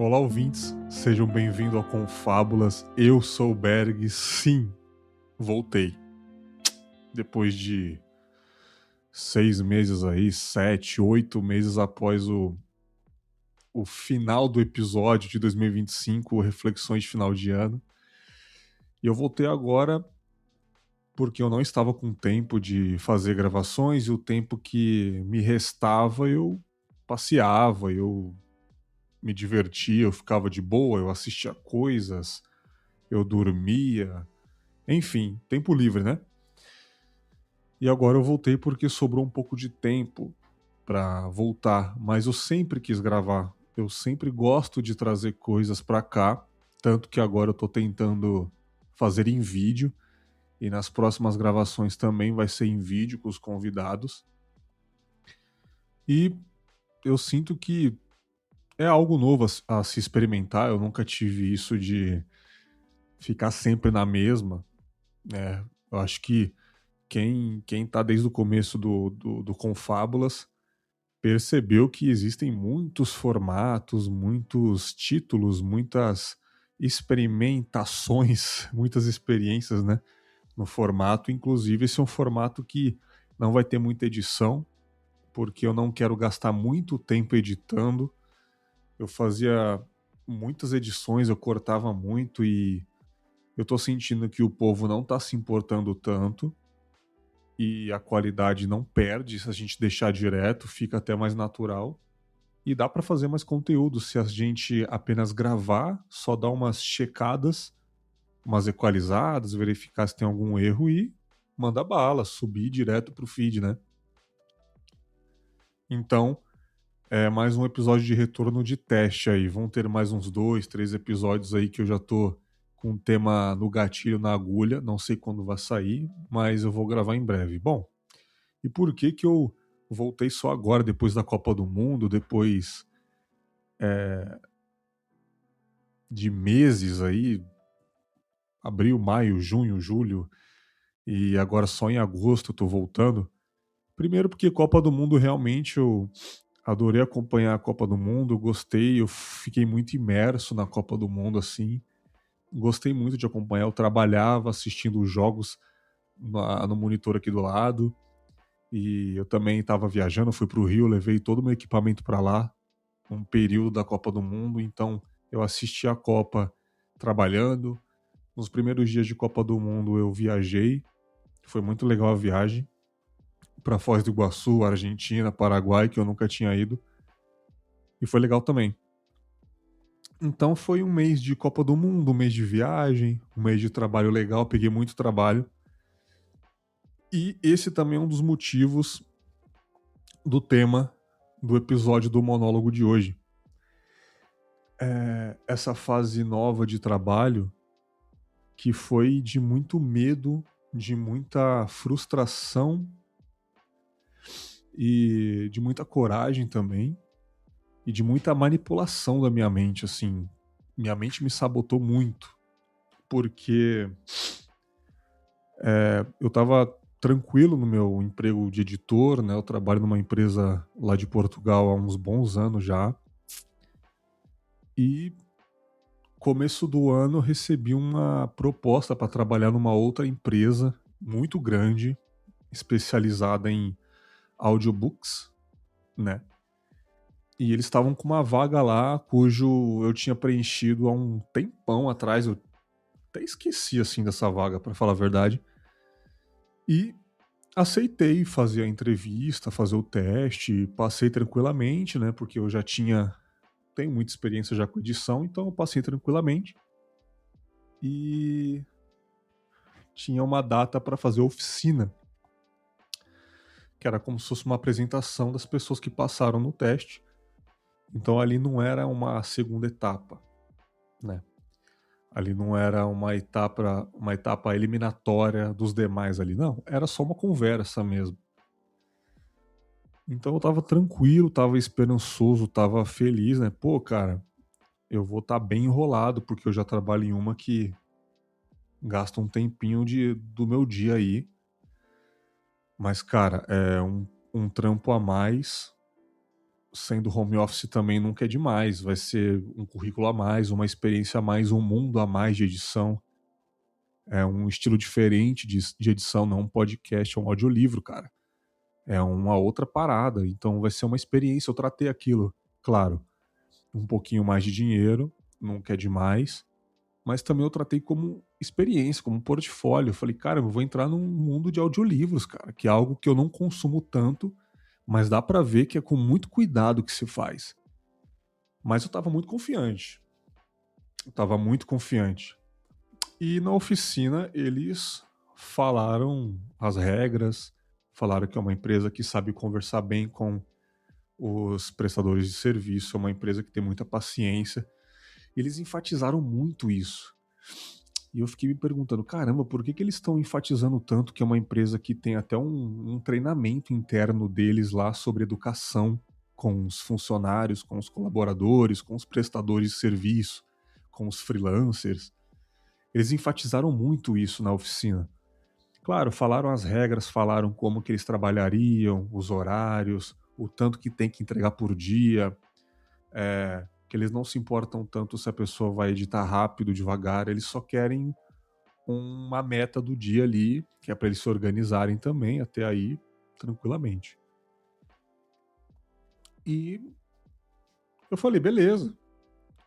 Olá, ouvintes, sejam bem-vindos ao Confábulas. Eu sou o Berg, sim, voltei. Depois de 6 meses aí, 7, 8 meses após o final do episódio de 2025, Reflexões de Final de Ano. E eu voltei agora porque eu não estava com tempo de fazer gravações e o tempo que me restava eu passeava, eu me divertia, eu ficava de boa, eu assistia coisas, eu dormia, enfim, tempo livre, né? E agora eu voltei porque sobrou um pouco de tempo para voltar, mas eu sempre quis gravar, eu sempre gosto de trazer coisas para cá, tanto que agora eu tô tentando fazer em vídeo e nas próximas gravações também vai ser em vídeo com os convidados. E eu sinto que é algo novo a se experimentar, eu nunca tive isso de ficar sempre na mesma, né? Eu acho que quem tá desde o começo do Confábulas percebeu que existem muitos formatos, muitos títulos, muitas experimentações, muitas experiências, né, no formato. Inclusive, esse é um formato que não vai ter muita edição, porque eu não quero gastar muito tempo editando. Eu fazia muitas edições, eu cortava muito e eu tô sentindo que o povo não tá se importando tanto e a qualidade não perde se a gente deixar direto, fica até mais natural. E dá para fazer mais conteúdo se a gente apenas gravar, só dar umas checadas, umas equalizadas, verificar se tem algum erro e manda bala, subir direto pro feed, né? Então, é mais um episódio de retorno de teste aí. Vão ter mais uns 2, 3 episódios aí que eu já tô com o tema no gatilho, na agulha. Não sei quando vai sair, mas eu vou gravar em breve. Bom, e por que que eu voltei só agora, depois da Copa do Mundo, depois de meses aí, abril, maio, junho, julho, e agora só em agosto eu tô voltando? Primeiro porque Copa do Mundo realmente eu adorei acompanhar a Copa do Mundo, gostei, eu fiquei muito imerso na Copa do Mundo, assim, gostei muito de acompanhar, eu trabalhava assistindo os jogos no monitor aqui do lado, e eu também estava viajando, fui para o Rio, levei todo o meu equipamento para lá, um período da Copa do Mundo, então eu assisti a Copa trabalhando. Nos primeiros dias de Copa do Mundo eu viajei, foi muito legal a viagem para Foz do Iguaçu, Argentina, Paraguai, que eu nunca tinha ido, e foi legal também. Então foi um mês de Copa do Mundo, um mês de viagem, um mês de trabalho legal, peguei muito trabalho. E esse também é um dos motivos do tema do episódio do monólogo de hoje. Essa fase nova de trabalho que foi de muito medo, de muita frustração e de muita coragem também e de muita manipulação da minha mente, assim. Minha mente me sabotou muito porque eu tava tranquilo no meu emprego de editor, né? Eu trabalho numa empresa lá de Portugal há uns bons anos já. E começo do ano eu recebi uma proposta para trabalhar numa outra empresa muito grande, especializada em audiobooks, né? E eles estavam com uma vaga lá, cujo eu tinha preenchido há um tempão atrás, eu até esqueci assim dessa vaga, para falar a verdade. E aceitei fazer a entrevista, fazer o teste, passei tranquilamente, né? Porque eu já tenho muita experiência já com edição, então eu passei tranquilamente. E tinha uma data para fazer oficina, que era como se fosse uma apresentação das pessoas que passaram no teste. Então ali não era uma segunda etapa, né? Ali não era uma etapa eliminatória dos demais ali, não. Era só uma conversa mesmo. Então eu tava tranquilo, tava esperançoso, tava feliz, né? Pô, cara, eu vou estar bem enrolado, porque eu já trabalho em uma que gasta um tempinho do meu dia aí. Mas, cara, é um trampo a mais. sendo home office também nunca é demais, vai ser um currículo a mais, uma experiência a mais, um mundo a mais de edição. É um estilo diferente de edição, não é um podcast, é um audiolivro, cara. É uma outra parada, então vai ser uma experiência. Eu tratei aquilo, claro, um pouquinho mais de dinheiro, nunca é demais, mas também eu tratei como experiência, como portfólio. Eu falei, cara, eu vou entrar num mundo de audiolivros, cara, que é algo que eu não consumo tanto, mas dá pra ver que é com muito cuidado que se faz. Mas eu tava muito confiante. Eu tava muito confiante. E na oficina eles falaram as regras, falaram que é uma empresa que sabe conversar bem com os prestadores de serviço, é uma empresa que tem muita paciência. Eles enfatizaram muito isso. E eu fiquei me perguntando, caramba, por que eles estão enfatizando tanto que é uma empresa que tem até um treinamento interno deles lá sobre educação com os funcionários, com os colaboradores, com os prestadores de serviço, com os freelancers. Eles enfatizaram muito isso na oficina. Claro, falaram as regras, falaram como que eles trabalhariam, os horários, o tanto que tem que entregar por dia, que eles não se importam tanto se a pessoa vai editar rápido, devagar, eles só querem uma meta do dia ali, que é para eles se organizarem também, até aí, tranquilamente. E eu falei, beleza.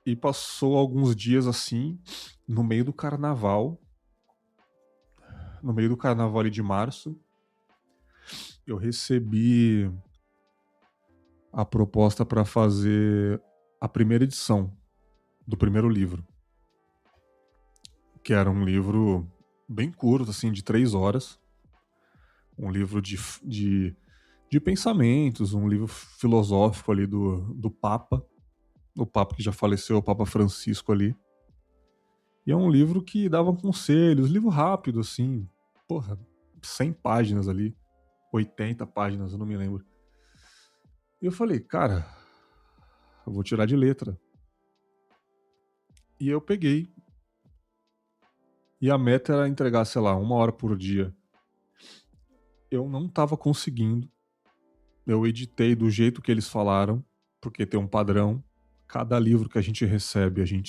E passou alguns dias assim, no meio do carnaval, no meio do carnaval ali de março, eu recebi a proposta para fazer a primeira edição do primeiro livro, que era um livro bem curto, assim, de 3 horas, um livro de pensamentos, um livro filosófico ali do Papa, o Papa que já faleceu, o Papa Francisco ali. E é um livro que dava conselhos, livro rápido, assim, porra, 100 páginas ali, 80 páginas, eu não me lembro. E eu falei, cara, eu vou tirar de letra. E eu peguei. E a meta era entregar, sei lá, 1 hora por dia. Eu não tava conseguindo. Eu editei do jeito que eles falaram, porque tem um padrão. Cada livro que a gente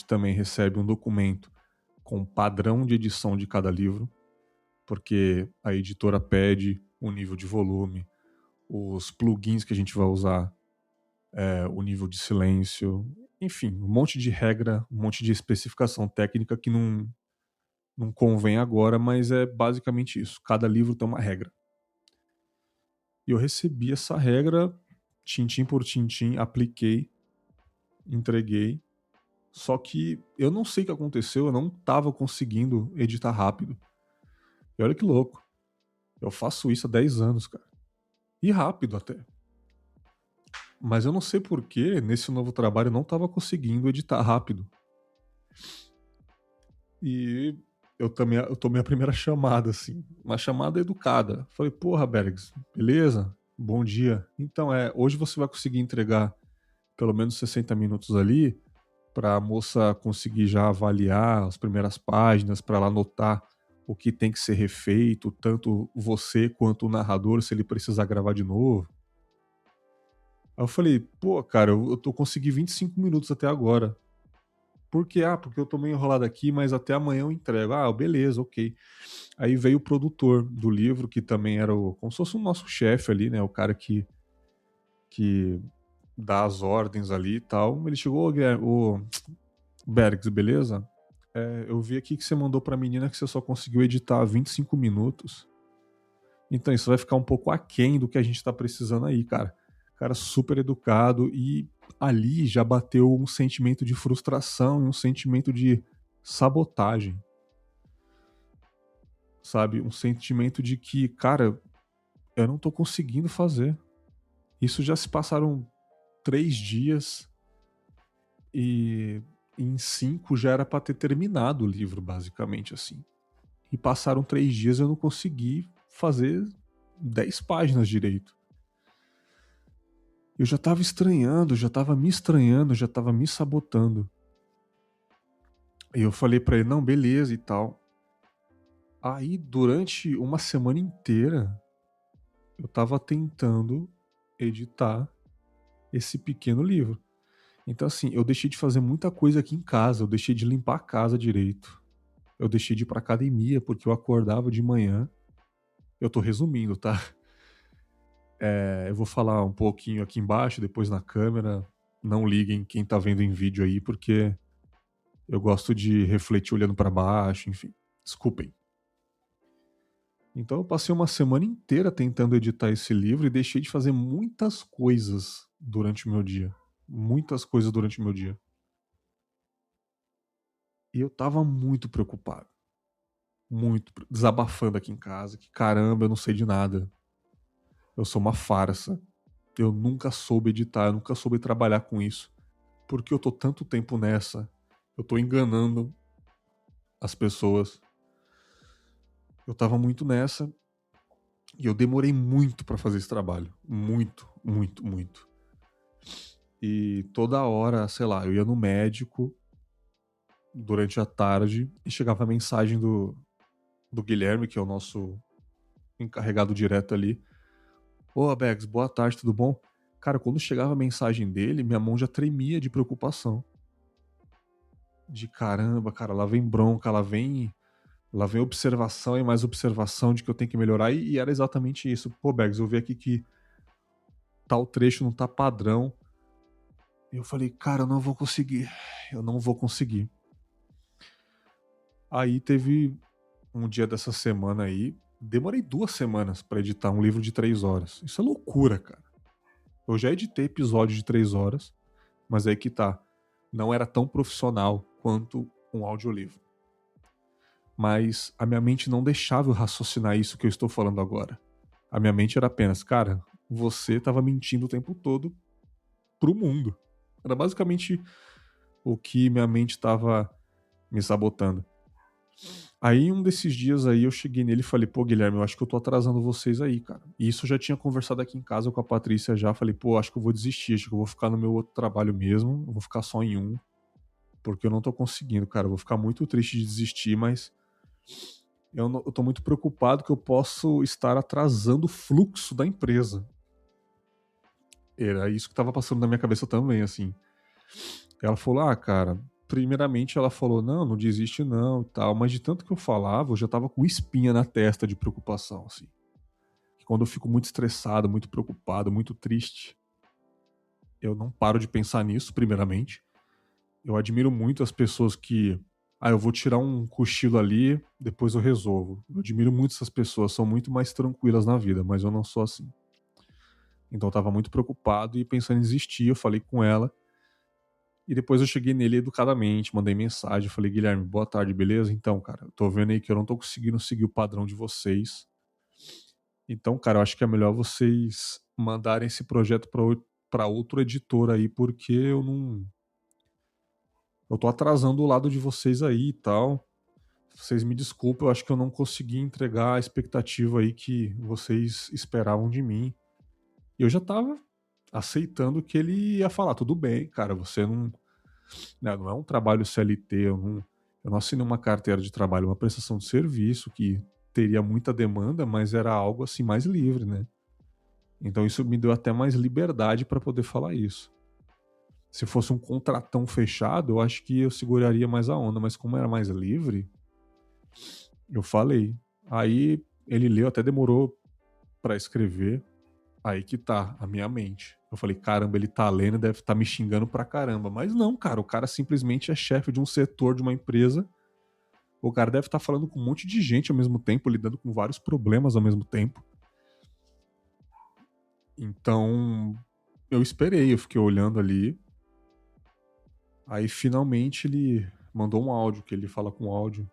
também recebe um documento com o padrão de edição de cada livro, porque a editora pede o nível de volume, os plugins que a gente vai usar, o nível de silêncio, enfim, um monte de regra, um monte de especificação técnica que não convém agora, mas é basicamente isso. Cada livro tem uma regra. E eu recebi essa regra, tintim por tintim, apliquei, entreguei. Só que eu não sei o que aconteceu, eu não estava conseguindo editar rápido. E olha que louco. Eu faço isso há 10 anos, cara. E rápido até. Mas eu não sei por que nesse novo trabalho eu não estava conseguindo editar rápido. E eu tomei a primeira chamada, assim. Uma chamada educada. Falei, porra, Bergs, beleza? Bom dia. Então, hoje você vai conseguir entregar pelo menos 60 minutos ali para a moça conseguir já avaliar as primeiras páginas, para ela anotar o que tem que ser refeito, tanto você quanto o narrador, se ele precisar gravar de novo. Aí eu falei, pô, cara, eu tô consegui 25 minutos até agora. Por quê? Ah, porque eu tô meio enrolado aqui, mas até amanhã eu entrego. Ah, beleza, ok. Aí veio o produtor do livro, que também era como se fosse o nosso chefe ali, né? O cara que dá as ordens ali e tal. Ele chegou, ô Bergs, beleza? Eu vi aqui que você mandou pra menina que você só conseguiu editar 25 minutos. Então isso vai ficar um pouco aquém do que a gente tá precisando aí, cara. Cara super educado e ali já bateu um sentimento de frustração e um sentimento de sabotagem. Sabe? Um sentimento de que, cara, eu não tô conseguindo fazer. Isso já se passaram 3 dias e em 5 já era pra ter terminado o livro, basicamente assim. E passaram 3 dias e eu não consegui fazer 10 páginas direito. Eu já tava estranhando, já tava me estranhando, já tava me sabotando. E eu falei pra ele, não, beleza e tal. Aí, durante uma semana inteira, eu tava tentando editar esse pequeno livro. Então, assim, eu deixei de fazer muita coisa aqui em casa, eu deixei de limpar a casa direito, eu deixei de ir pra academia porque eu acordava de manhã. Eu tô resumindo, tá? Eu vou falar um pouquinho aqui embaixo, depois na câmera. Não liguem quem tá vendo em vídeo aí, porque eu gosto de refletir olhando pra baixo, enfim. Desculpem. Então eu passei uma semana inteira tentando editar esse livro e deixei de fazer muitas coisas durante o meu dia. Muitas coisas durante o meu dia. E eu tava muito preocupado. Muito. Desabafando aqui em casa. Que caramba, eu não sei de nada. Eu sou uma farsa. Eu nunca soube editar, eu nunca soube trabalhar com isso. Por que eu tô tanto tempo nessa? Eu tô enganando as pessoas. Eu tava muito nessa e eu demorei muito pra fazer esse trabalho. Muito, muito, muito. E toda hora, sei lá, eu ia no médico durante a tarde e chegava a mensagem do Guilherme, que é o nosso encarregado direto ali. Ô, Abex, boa tarde, tudo bom? Cara, quando chegava a mensagem dele, minha mão já tremia de preocupação. De caramba, cara, lá vem bronca, lá vem observação e mais observação de que eu tenho que melhorar. E era exatamente isso. Pô, Bergs, eu vi aqui que tal trecho não tá padrão. E eu falei, cara, eu não vou conseguir. Eu não vou conseguir. Aí teve um dia dessa semana aí. Demorei 2 semanas pra editar um livro de 3 horas. Isso é loucura, cara. Eu já editei episódio de 3 horas, mas aí que tá. Não era tão profissional quanto um audiolivro. Mas a minha mente não deixava eu raciocinar isso que eu estou falando agora. A minha mente era apenas, cara, você estava mentindo o tempo todo pro mundo. Era basicamente o que minha mente estava me sabotando. Aí um desses dias aí eu cheguei nele e falei, pô, Guilherme, eu acho que eu tô atrasando vocês aí, cara. E isso eu já tinha conversado aqui em casa com a Patrícia já. Falei, pô, acho que eu vou desistir, acho que eu vou ficar no meu outro trabalho mesmo. Eu vou ficar só em um. Porque eu não tô conseguindo, cara. Eu vou ficar muito triste de desistir, mas eu tô muito preocupado que eu posso estar atrasando o fluxo da empresa. Era isso que tava passando na minha cabeça também, assim. Ela falou, cara, primeiramente ela falou, não, não desiste não e tal, mas de tanto que eu falava, eu já tava com espinha na testa de preocupação, assim. Quando eu fico muito estressado, muito preocupado, muito triste, eu não paro de pensar nisso, primeiramente. Eu admiro muito as pessoas que, eu vou tirar um cochilo ali, depois eu resolvo. Eu admiro muito essas pessoas, são muito mais tranquilas na vida, mas eu não sou assim. Então eu tava muito preocupado e pensando em desistir, eu falei com ela. E depois eu cheguei nele educadamente, mandei mensagem, falei, Guilherme, boa tarde, beleza? Então, cara, eu tô vendo aí que eu não tô conseguindo seguir o padrão de vocês. Então, cara, eu acho que é melhor vocês mandarem esse projeto pra outro editor aí, porque eu não. Eu tô atrasando o lado de vocês aí e tal. Vocês me desculpem, eu acho que eu não consegui entregar a expectativa aí que vocês esperavam de mim. E eu já tava aceitando que ele ia falar, tudo bem, cara, você não, né, não é um trabalho CLT, eu não assinei uma carteira de trabalho, uma prestação de serviço que teria muita demanda, mas era algo assim mais livre, né? Então isso me deu até mais liberdade para poder falar isso. Se fosse um contratão fechado, eu acho que eu seguraria mais a onda, mas como era mais livre, eu falei. Aí ele leu, até demorou para escrever. Aí que tá a minha mente. Eu falei, caramba, ele tá lendo, deve estar me xingando pra caramba. Mas não, cara, o cara simplesmente é chefe de um setor de uma empresa. O cara deve estar falando com um monte de gente ao mesmo tempo, lidando com vários problemas ao mesmo tempo. Então, eu esperei, eu fiquei olhando ali. Aí finalmente ele mandou um áudio, que ele fala com áudio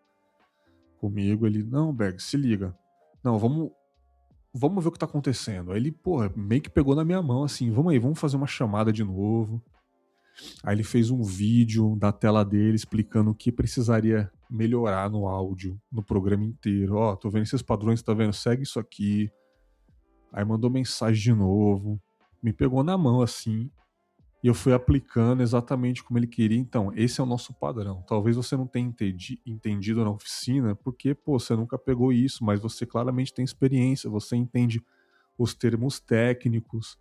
comigo. Ele, não, Berg, se liga. Não, vamos ver o que tá acontecendo. Aí ele, porra, meio que pegou na minha mão assim, vamos aí, vamos fazer uma chamada de novo. Aí ele fez um vídeo da tela dele explicando o que precisaria melhorar no áudio, no programa inteiro. Ó, tô vendo esses padrões, tá vendo? Segue isso aqui. Aí mandou mensagem de novo. Me pegou na mão assim. E eu fui aplicando exatamente como ele queria. Então, esse é o nosso padrão. Talvez você não tenha entendido na oficina, porque, pô, você nunca pegou isso, mas você claramente tem experiência, você entende os termos técnicos,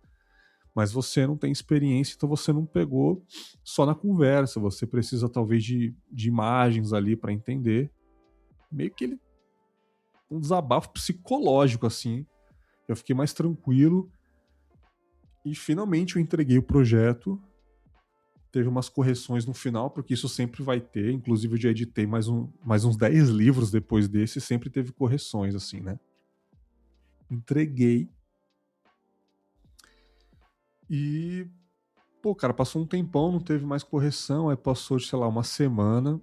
mas você não tem experiência, então você não pegou só na conversa, você precisa talvez de imagens ali para entender. Meio que ele, um desabafo psicológico, assim. Eu fiquei mais tranquilo e finalmente eu entreguei o projeto. Teve umas correções no final, porque isso sempre vai ter. Inclusive, eu já editei mais uns 10 livros depois desse, sempre teve correções, assim, né? Entreguei. E, pô, cara, passou um tempão, não teve mais correção. Aí passou, sei lá, uma semana.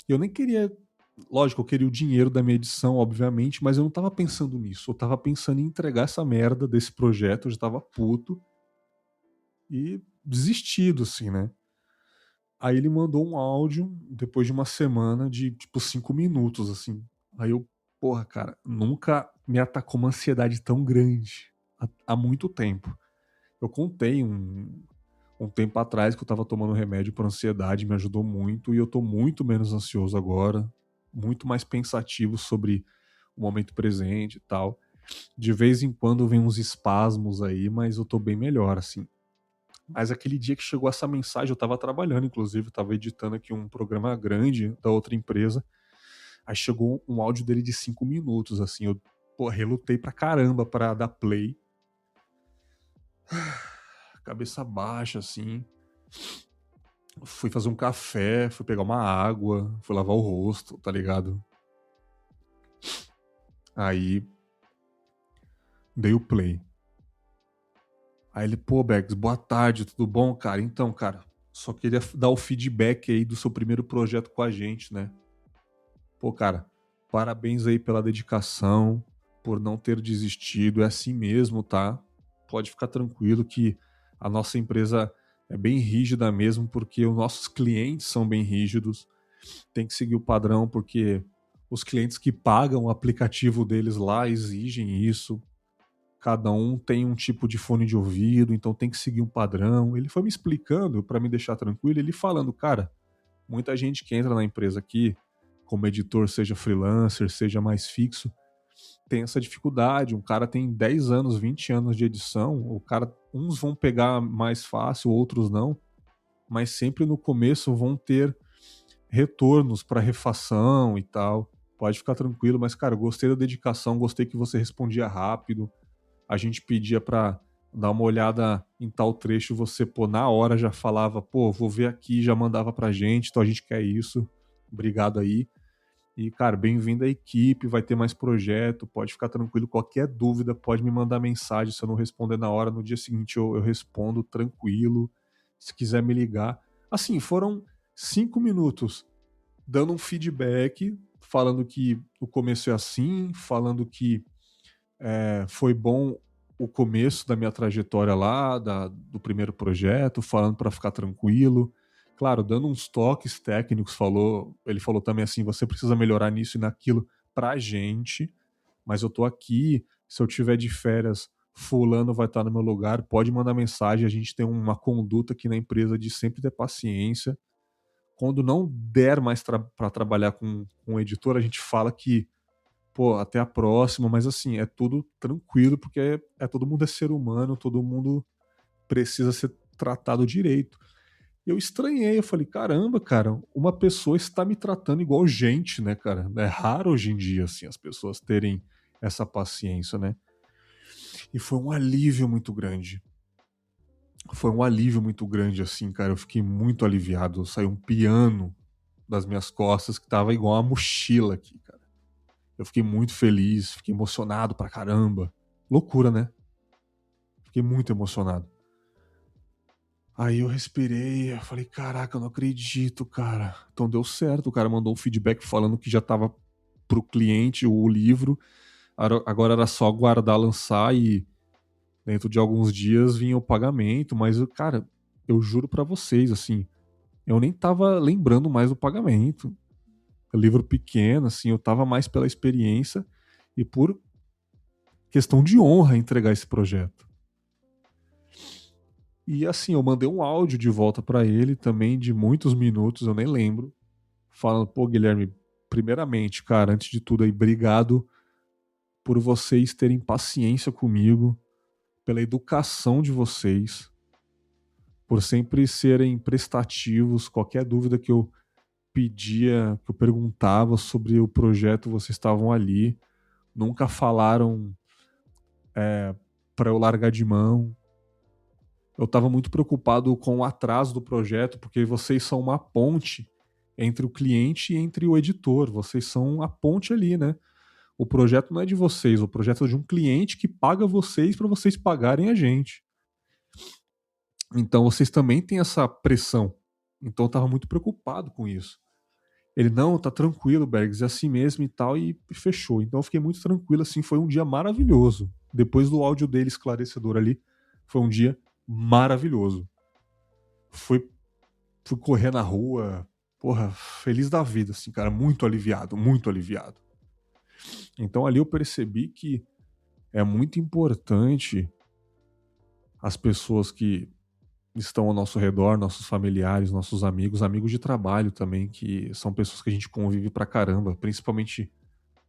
Eu nem queria. Lógico, eu queria o dinheiro da minha edição, obviamente, mas eu não tava pensando nisso. Eu tava pensando em entregar essa merda desse projeto. Eu já tava puto e desistido, assim, né? Aí ele mandou um áudio depois de uma semana de tipo 5 minutos, assim. Aí eu, porra, cara, nunca me atacou uma ansiedade tão grande há muito tempo. Eu contei um tempo atrás que eu tava tomando remédio para ansiedade, me ajudou muito e eu tô muito menos ansioso agora, muito mais pensativo sobre o momento presente e tal. De vez em quando vem uns espasmos aí, mas eu tô bem melhor, assim. Mas aquele dia que chegou essa mensagem, eu tava trabalhando, inclusive, eu tava editando aqui um programa grande da outra empresa. Aí chegou um áudio dele de 5 minutos, assim. Eu, pô, relutei pra caramba pra dar play. Cabeça baixa, assim. Fui fazer um café, fui pegar uma água, fui lavar o rosto, tá ligado? Aí dei o play. Aí ele, pô, Bergs, boa tarde, tudo bom, cara? Então, cara, só queria dar o feedback aí do seu primeiro projeto com a gente, né? Pô, cara, parabéns aí pela dedicação, por não ter desistido. É assim mesmo, tá? Pode ficar tranquilo que a nossa empresa é bem rígida mesmo, porque os nossos clientes são bem rígidos. Tem que seguir o padrão, porque os clientes que pagam o aplicativo deles lá exigem isso. Cada um tem um tipo de fone de ouvido, então tem que seguir um padrão. Ele foi me explicando para me deixar tranquilo, ele falando, cara, muita gente que entra na empresa aqui, como editor, seja freelancer, seja mais fixo, tem essa dificuldade. Um cara tem 10 anos, 20 anos de edição, o cara, uns vão pegar mais fácil, outros não, mas sempre no começo vão ter retornos para refação e tal. Pode ficar tranquilo, mas cara, eu gostei da dedicação, gostei que você respondia rápido. A gente pedia para dar uma olhada em tal trecho, você, pô, na hora já falava, pô, vou ver aqui, já mandava pra gente, então a gente quer isso. Obrigado aí. E, cara, bem-vindo à equipe, vai ter mais projeto, pode ficar tranquilo. Qualquer dúvida, pode me mandar mensagem. Se eu não responder na hora, no dia seguinte eu respondo tranquilo. Se quiser me ligar. Assim, foram 5 minutos dando um feedback, falando que o começo é assim, falando que foi bom o começo da minha trajetória lá, do primeiro projeto, falando para ficar tranquilo. Claro, dando uns toques técnicos, ele falou também assim, você precisa melhorar nisso e naquilo pra gente, mas eu tô aqui, se eu tiver de férias, fulano vai estar no meu lugar, pode mandar mensagem, a gente tem uma conduta aqui na empresa de sempre ter paciência. Quando não der mais para trabalhar com o editor, a gente fala que pô, até a próxima, mas assim, é tudo tranquilo, porque todo mundo é ser humano, todo mundo precisa ser tratado direito. Eu estranhei, eu falei, caramba, cara, uma pessoa está me tratando igual gente, né, cara? É raro hoje em dia, assim, as pessoas terem essa paciência, né? E foi um alívio muito grande. Foi um alívio muito grande, assim, cara. Eu fiquei muito aliviado. Saiu um piano das minhas costas que tava igual uma mochila aqui, cara. Eu fiquei muito feliz, fiquei emocionado pra caramba. Loucura, né? Fiquei muito emocionado. Aí eu respirei, eu falei, caraca, eu não acredito, cara. Então deu certo, o cara mandou um feedback falando que já tava pro cliente o livro. Agora era só aguardar lançar e dentro de alguns dias vinha o pagamento, mas, cara, eu juro pra vocês, assim, eu nem tava lembrando mais do pagamento. Livro pequeno, assim, eu tava mais pela experiência e por questão de honra entregar esse projeto. E assim, eu mandei um áudio de volta para ele também de muitos minutos, eu nem lembro, falando, pô, Guilherme, primeiramente, cara, antes de tudo aí, obrigado por vocês terem paciência comigo, pela educação de vocês, por sempre serem prestativos. Qualquer dúvida que eu pedia, que eu perguntava sobre o projeto, vocês estavam ali. Nunca falaram para eu largar de mão. Eu estava muito preocupado com o atraso do projeto, porque vocês são uma ponte entre o cliente e entre o editor. Vocês são a ponte ali, né? O projeto não é de vocês, o projeto é de um cliente que paga vocês para vocês pagarem a gente. Então vocês também têm essa pressão. Então eu estava muito preocupado com isso. Ele, não, tá tranquilo, Bergs, é assim mesmo e tal, e fechou. Então eu fiquei muito tranquilo, assim, foi um dia maravilhoso. Depois do áudio dele esclarecedor ali, foi um dia maravilhoso. Fui correr na rua, porra, feliz da vida, assim, cara, muito aliviado, muito aliviado. Então ali eu percebi que é muito importante as pessoas que estão ao nosso redor, nossos familiares, nossos amigos, amigos de trabalho também, que são pessoas que a gente convive pra caramba, principalmente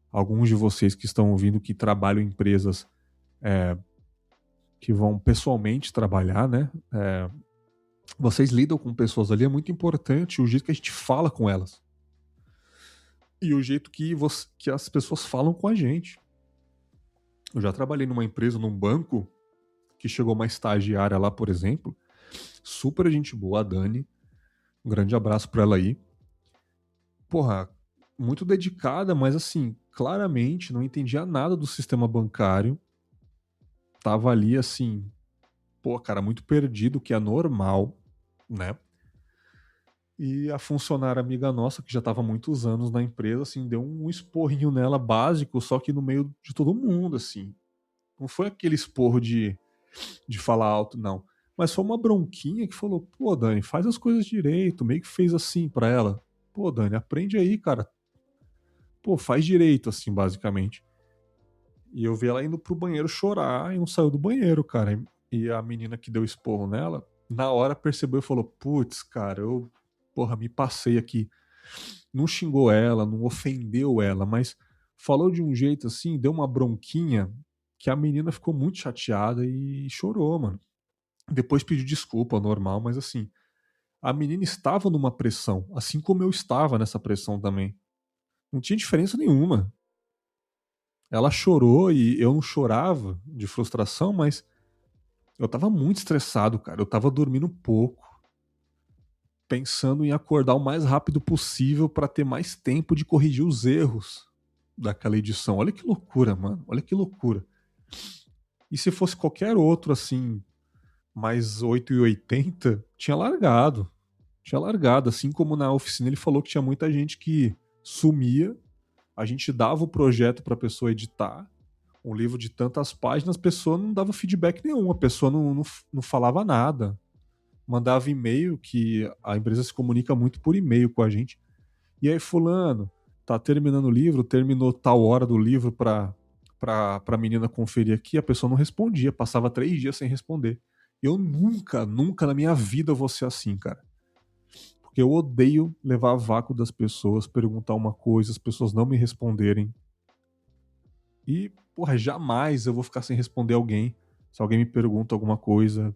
alguns de vocês que estão ouvindo que trabalham em empresas que vão pessoalmente trabalhar, né? Vocês lidam com pessoas ali, é muito importante o jeito que a gente fala com elas. E o jeito que as pessoas falam com a gente. Eu já trabalhei numa empresa, num banco, que chegou uma estagiária lá, por exemplo, super gente boa, a Dani, um grande abraço pra ela aí. Porra, muito dedicada, mas assim, claramente não entendia nada do sistema bancário. Tava ali assim, pô, cara, muito perdido, que é normal, né? E a funcionária amiga nossa, que já estava há muitos anos na empresa, assim, deu um esporrinho nela básico, só que no meio de todo mundo, assim. Não foi aquele esporro de falar alto, não. Mas foi uma bronquinha que falou, pô, Dani, faz as coisas direito, meio que fez assim pra ela. Pô, Dani, aprende aí, cara. Pô, faz direito, assim, basicamente. E eu vi ela indo pro banheiro chorar e não saiu do banheiro, cara. E a menina que deu esporro nela, na hora percebeu e falou, putz, cara, eu, porra, me passei aqui. Não xingou ela, não ofendeu ela, mas falou de um jeito assim, deu uma bronquinha que a menina ficou muito chateada e chorou, mano. Depois pediu desculpa, normal, mas assim, a menina estava numa pressão, assim como eu estava nessa pressão também. Não tinha diferença nenhuma. Ela chorou e eu não chorava de frustração, mas eu tava muito estressado, cara. Eu tava dormindo pouco, pensando em acordar o mais rápido possível para ter mais tempo de corrigir os erros daquela edição. Olha que loucura, mano. Olha que loucura. E se fosse qualquer outro, assim, mais 8,80, tinha largado. Tinha largado. Assim como na oficina ele falou que tinha muita gente que sumia, a gente dava o projeto pra pessoa editar, um livro de tantas páginas, a pessoa não dava feedback nenhum, a pessoa não falava nada. Mandava e-mail, que a empresa se comunica muito por e-mail com a gente. E aí, fulano, tá terminando o livro, terminou tal hora do livro pra menina conferir aqui, a pessoa não respondia, passava 3 dias sem responder. Eu nunca, nunca na minha vida vou ser assim, cara. Porque eu odeio levar vácuo das pessoas, perguntar uma coisa, as pessoas não me responderem. E, porra, jamais eu vou ficar sem responder alguém. Se alguém me pergunta alguma coisa,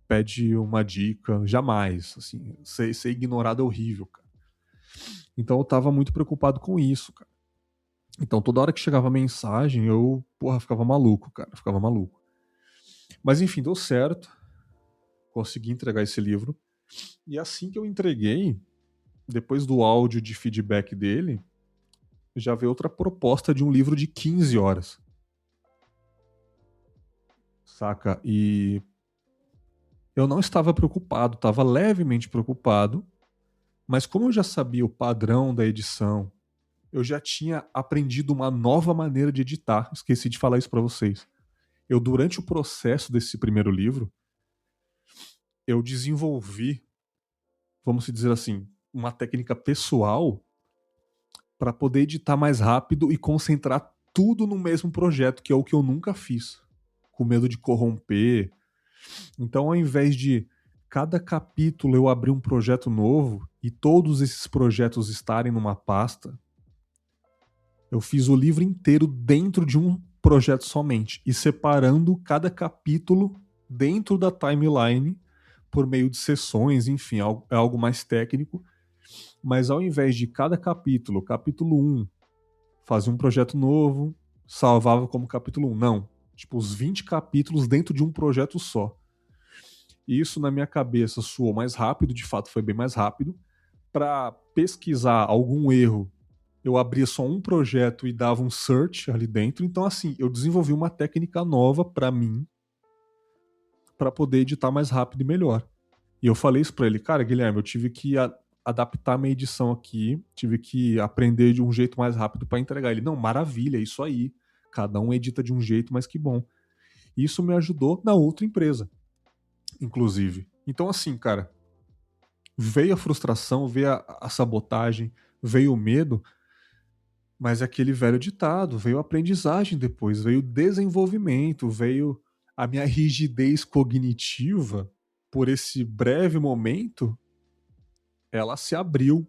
pede uma dica, jamais. Assim, ser ignorado é horrível, cara. Então eu tava muito preocupado com isso, cara. Então toda hora que chegava mensagem, eu, porra, ficava maluco, cara. Ficava maluco. Mas enfim, deu certo. Consegui entregar esse livro. E assim que eu entreguei, depois do áudio de feedback dele, já veio outra proposta de um livro de 15 horas. Saca? E eu não estava preocupado, estava levemente preocupado, mas como eu já sabia o padrão da edição, eu já tinha aprendido uma nova maneira de editar. Esqueci de falar isso para vocês. Eu, durante o processo desse primeiro livro, eu desenvolvi, vamos dizer assim, uma técnica pessoal para poder editar mais rápido e concentrar tudo no mesmo projeto, que é o que eu nunca fiz, com medo de corromper. Então, ao invés de cada capítulo eu abrir um projeto novo e todos esses projetos estarem numa pasta, eu fiz o livro inteiro dentro de um projeto somente e separando cada capítulo dentro da timeline por meio de sessões, enfim, é algo mais técnico. Mas ao invés de cada capítulo, capítulo 1, fazia um projeto novo, salvava como capítulo 1. Não. Tipo, os 20 capítulos dentro de um projeto só. E isso na minha cabeça soou mais rápido, de fato foi bem mais rápido. Para pesquisar algum erro, eu abria só um projeto e dava um search ali dentro. Então, assim, eu desenvolvi uma técnica nova para mim, para poder editar mais rápido e melhor. E eu falei isso para ele, cara, Guilherme, eu tive que adaptar minha edição aqui, tive que aprender de um jeito mais rápido para entregar. Ele, não, maravilha, é isso aí. Cada um edita de um jeito, mas que bom. Isso me ajudou na outra empresa, inclusive. Então, assim, cara, veio a frustração, veio a sabotagem, veio o medo, mas é aquele velho ditado, veio a aprendizagem depois, veio o desenvolvimento, veio a minha rigidez cognitiva por esse breve momento, ela se abriu.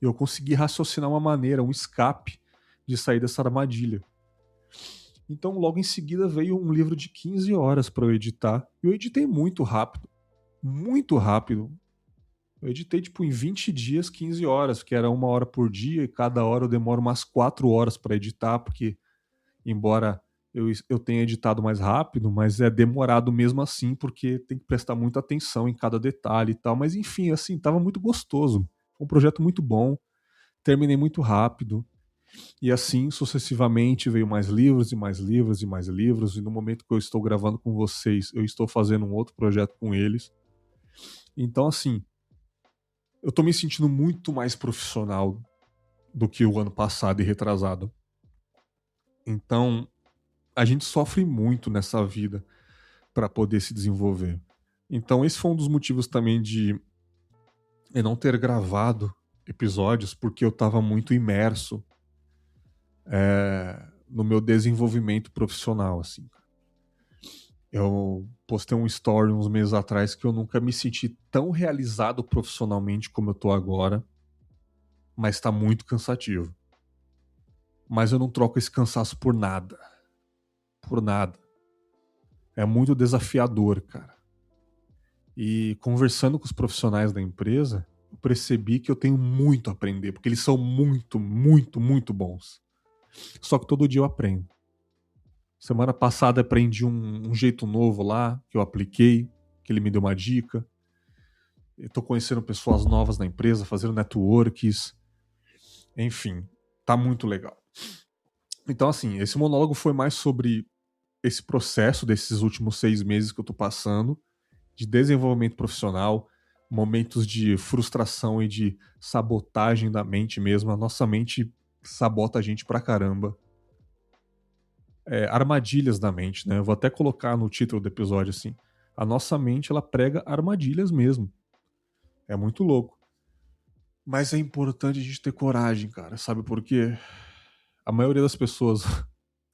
Eu consegui raciocinar uma maneira, um escape de sair dessa armadilha. Então, logo em seguida, veio um livro de 15 horas para eu editar. Eu editei muito rápido. Muito rápido. Eu editei, tipo, em 20 dias, 15 horas, que era 1 hora por dia, e cada hora eu demoro umas 4 horas para editar, porque, embora eu tenha editado mais rápido, mas é demorado mesmo assim, porque tem que prestar muita atenção em cada detalhe e tal. Mas, enfim, assim, tava muito gostoso. Foi um projeto muito bom. Terminei muito rápido. E assim sucessivamente veio mais livros e mais livros e mais livros. E no momento que eu estou gravando com vocês, eu estou fazendo um outro projeto com eles. Então, assim, eu tô me sentindo muito mais profissional do que o ano passado e retrasado. Então, a gente sofre muito nessa vida para poder se desenvolver. Então, esse foi um dos motivos também de eu não ter gravado episódios, porque eu estava muito imerso no meu desenvolvimento profissional, assim. Eu postei um story uns meses atrás que eu nunca me senti tão realizado profissionalmente como eu tô agora, mas tá muito cansativo. Mas eu não troco esse cansaço por nada. Por nada. É muito desafiador, cara. E conversando com os profissionais da empresa, eu percebi que eu tenho muito a aprender, porque eles são muito, muito, muito bons. Só que todo dia eu aprendo. Semana passada aprendi um jeito novo lá, que eu apliquei, que ele me deu uma dica. Eu tô conhecendo pessoas novas na empresa, fazendo networks. Enfim, tá muito legal. Então, assim, esse monólogo foi mais sobre esse processo desses últimos 6 meses que eu tô passando, de desenvolvimento profissional, momentos de frustração e de sabotagem da mente mesmo. A nossa mente sabota a gente pra caramba. Armadilhas da mente, né? Eu vou até colocar no título do episódio assim. A nossa mente, ela prega armadilhas mesmo. É muito louco. Mas é importante a gente ter coragem, cara. Sabe por quê? A maioria das pessoas...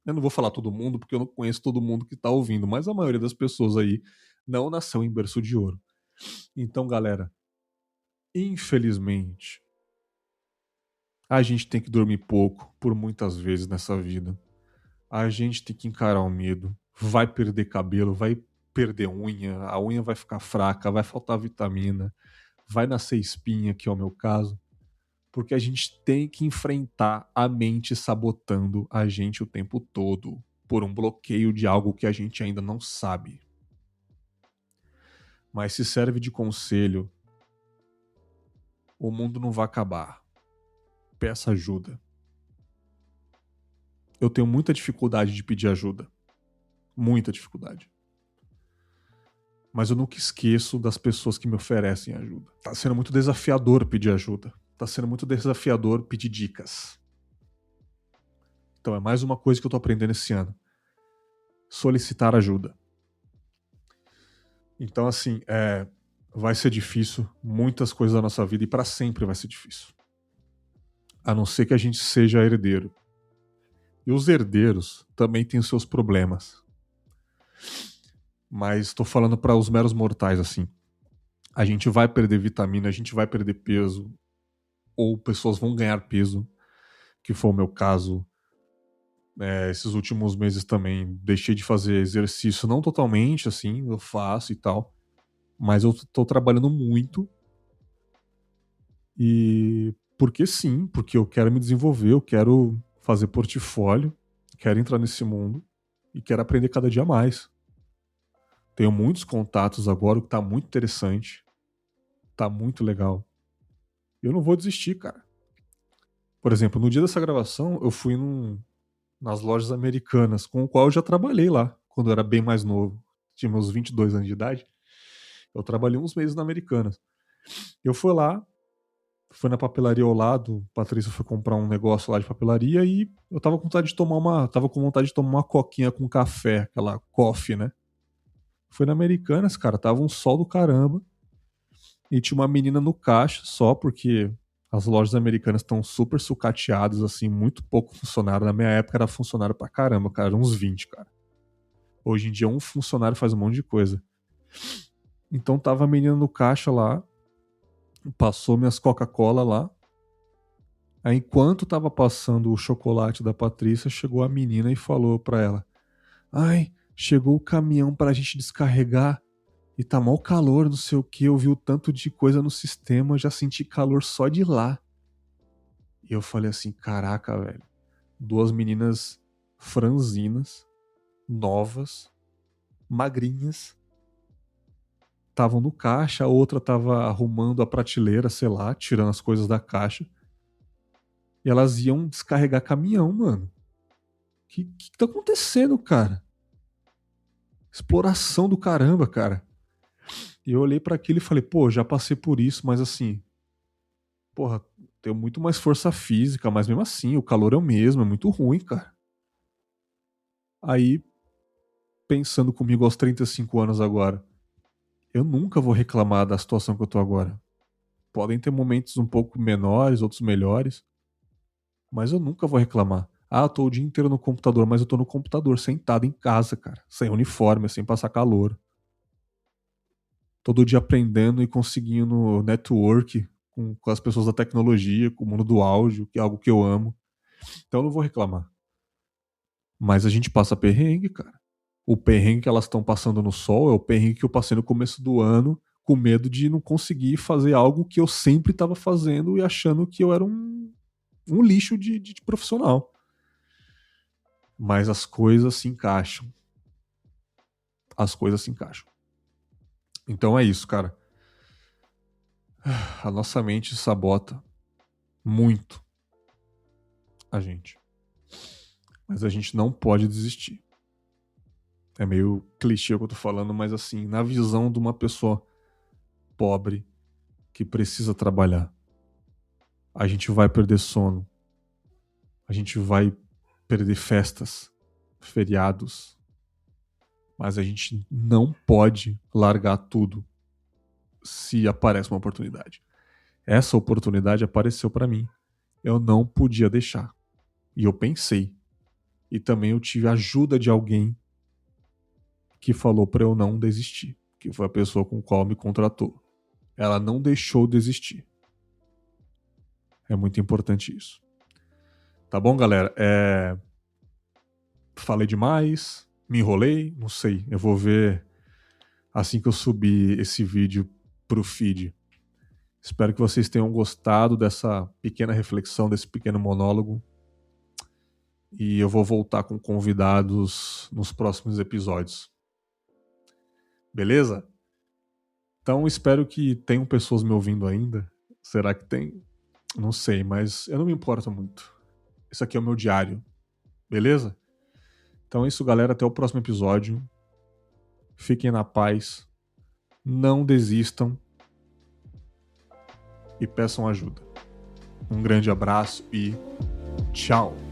Eu não vou falar todo mundo, porque eu não conheço todo mundo que tá ouvindo. Mas a maioria das pessoas aí não nasceu em berço de ouro. Então, galera, infelizmente, a gente tem que dormir pouco por muitas vezes nessa vida. A gente tem que encarar o medo. Vai perder cabelo, vai perder unha, a unha vai ficar fraca, vai faltar vitamina, vai nascer espinha, que é o meu caso. Porque a gente tem que enfrentar a mente sabotando a gente o tempo todo por um bloqueio de algo que a gente ainda não sabe. Mas se serve de conselho, o mundo não vai acabar. Peça ajuda. Eu tenho muita dificuldade de pedir ajuda. Muita dificuldade. Mas eu nunca esqueço das pessoas que me oferecem ajuda. Tá sendo muito desafiador pedir ajuda. Tá sendo muito desafiador pedir dicas. Então é mais uma coisa que eu tô aprendendo esse ano. Solicitar ajuda. Então, assim, vai ser difícil. Muitas coisas da nossa vida e pra sempre vai ser difícil. A não ser que a gente seja herdeiro. E os herdeiros também têm os seus problemas. Mas tô falando para os meros mortais, assim. A gente vai perder vitamina, a gente vai perder peso. Ou pessoas vão ganhar peso, que foi o meu caso. Esses últimos meses também deixei de fazer exercício, não totalmente, assim, eu faço e tal, mas eu tô trabalhando muito. E porque sim, porque eu quero me desenvolver, eu quero fazer portfólio, quero entrar nesse mundo e quero aprender cada dia mais. Tenho muitos contatos agora, o que tá muito interessante, tá muito legal. Eu não vou desistir, cara. Por exemplo, no dia dessa gravação, eu fui nas lojas americanas, com o qual eu já trabalhei lá, quando eu era bem mais novo. Tinha meus 22 anos de idade. Eu trabalhei uns meses na Americanas. Eu fui lá, fui na papelaria ao lado, Patrícia foi comprar um negócio lá de papelaria e eu tava com vontade de tomar uma coquinha com café, aquela coffee, né? Fui na Americanas, cara, tava um sol do caramba e tinha uma menina no caixa só porque as lojas americanas estão super sucateadas, assim, muito pouco funcionário. Na minha época era funcionário pra caramba, cara, eram uns 20, cara. Hoje em dia um funcionário faz um monte de coisa. Então tava a menina no caixa lá, passou minhas Coca-Cola lá. Aí, enquanto tava passando o chocolate da Patrícia, chegou a menina e falou pra ela: Ai, chegou o caminhão pra gente descarregar e tá mó calor, não sei o que. Eu vi o tanto de coisa no sistema, já senti calor só de lá. E eu falei assim: caraca, velho. Duas meninas franzinas, novas, magrinhas, estavam no caixa, a outra tava arrumando a prateleira, sei lá, tirando as coisas da caixa. E elas iam descarregar caminhão, mano. Que tá acontecendo, cara? Exploração do caramba, cara. E eu olhei pra aquilo e falei, pô, já passei por isso, mas assim, porra, tenho muito mais força física, mas mesmo assim, o calor é o mesmo, é muito ruim, cara. Aí, pensando comigo aos 35 anos agora, eu nunca vou reclamar da situação que eu tô agora. Podem ter momentos um pouco menores, outros melhores, mas eu nunca vou reclamar. Ah, eu tô o dia inteiro no computador, mas eu tô no computador, sentado em casa, cara, sem uniforme, sem passar calor. Todo dia aprendendo e conseguindo network com as pessoas da tecnologia, com o mundo do áudio, que é algo que eu amo. Então eu não vou reclamar. Mas a gente passa perrengue, cara. O perrengue que elas estão passando no sol é o perrengue que eu passei no começo do ano, com medo de não conseguir fazer algo que eu sempre estava fazendo e achando que eu era um lixo de profissional. Mas as coisas se encaixam. As coisas se encaixam. Então é isso, cara. A nossa mente sabota muito a gente. Mas a gente não pode desistir. É meio clichê o que eu tô falando, mas assim, na visão de uma pessoa pobre que precisa trabalhar, a gente vai perder sono, a gente vai perder festas, feriados, mas a gente não pode largar tudo se aparece uma oportunidade. Essa oportunidade apareceu para mim. Eu não podia deixar. E eu pensei. E também eu tive a ajuda de alguém que falou para eu não desistir, que foi a pessoa com a qual me contratou. Ela não deixou desistir. É muito importante isso. Tá bom, galera? Falei demais, me enrolei, não sei. Eu vou ver assim que eu subir esse vídeo pro feed. Espero que vocês tenham gostado dessa pequena reflexão, desse pequeno monólogo. E eu vou voltar com convidados nos próximos episódios. Beleza? Então espero que tenham pessoas me ouvindo ainda. Será que tem? Não sei, mas eu não me importo muito. Esse aqui é o meu diário. Beleza? Então é isso, galera. Até o próximo episódio. Fiquem na paz. Não desistam. E peçam ajuda. Um grande abraço e tchau!